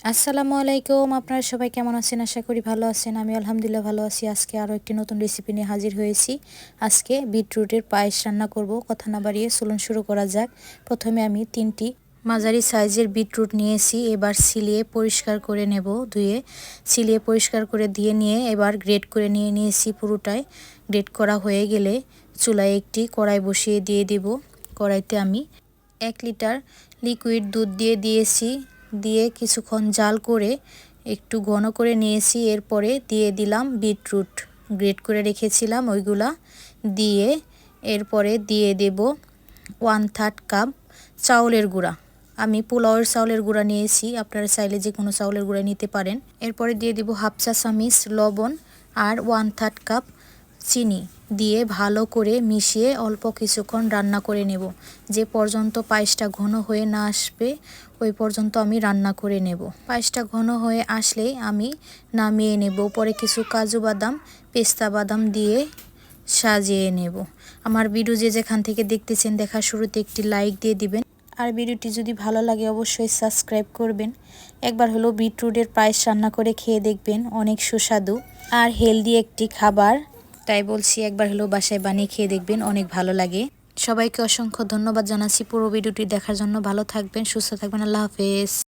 আসসালামু আলাইকুম। আপনারা সবাই কেমন আছেন? আশা করি ভালো আছেন। আমি আলহামদুলিল্লাহ ভালো আছি। আজকে আরও একটি নতুন রেসিপি নিয়ে হাজির হয়েছি। আজকে বিটরুটের পায়েস রান্না করব। কথা না বাড়িয়ে চলুন শুরু করা যাক। প্রথমে আমি 3টি মাঝারি সাইজের বিটরুট নিয়েছি। এবার ছিলিয়ে পরিষ্কার করে নেব, ধুয়ে ছিলিয়ে পরিষ্কার করে দিয়ে নিয়ে এবার গ্রেট করে নিয়েছি পুরোটাই। গ্রেট করা হয়ে গেলে চুলায় একটি কড়াই বসিয়ে দিয়ে দেব। কড়াইতে আমি 1 লিটার লিকুইড দুধ দিয়েছি। দিয়ে কিছুক্ষণ জাল করে একটু ঘন করে নিয়েছি। এরপরে দিয়ে দিলাম বিটরুট গ্রেট করে রেখেছিলাম ওইগুলা দিয়ে। এরপরে দিয়ে দেব 1/3 কাপ চাউলের গুঁড়া। আমি পোলাওয়ের চাউলের গুঁড়া নিয়েছি, আপনারা চাইলে যে কোনো চাউলের গুঁড়া নিতে পারেন। এরপরে দিয়ে দেব 1/2 চা চামচ লবণ আর 1/3 কাপ চিনি দিয়ে ভালো করে মিশিয়ে অল্প কিছুক্ষণ রান্না করে নেব। যে পর্যন্ত পায়েসটা ঘন হয়ে না আসবে ওই পর্যন্ত আমি রান্না করে নেব। পায়েসটা ঘন হয়ে আসলেই আমি নামিয়ে নেব। পরে কিছু কাজু বাদাম, পেস্তা বাদাম দিয়ে সাজিয়ে নেব। আমার ভিডিও যে যেখান থেকে দেখতেছেন দেখার শুরুতে একটি লাইক দিয়ে দিবেন। আর ভিডিওটি যদি ভালো লাগে অবশ্যই সাবস্ক্রাইব করবেন। একবার হলো বিটরুটের পায়েস রান্না করে খেয়ে দেখবেন, অনেক সুস্বাদু আর হেলদি একটি খাবার। তাই বলছি একবার হলো বাসায় বানিয়ে খেয়ে দেখবেন, অনেক ভালো লাগে। সবাইকে অসংখ্য ধন্যবাদ জানাচ্ছি পুরো ভিডিওটি দেখার জন্য। ভালো থাকবেন, সুস্থ থাকবেন। আল্লাহ হাফেজ।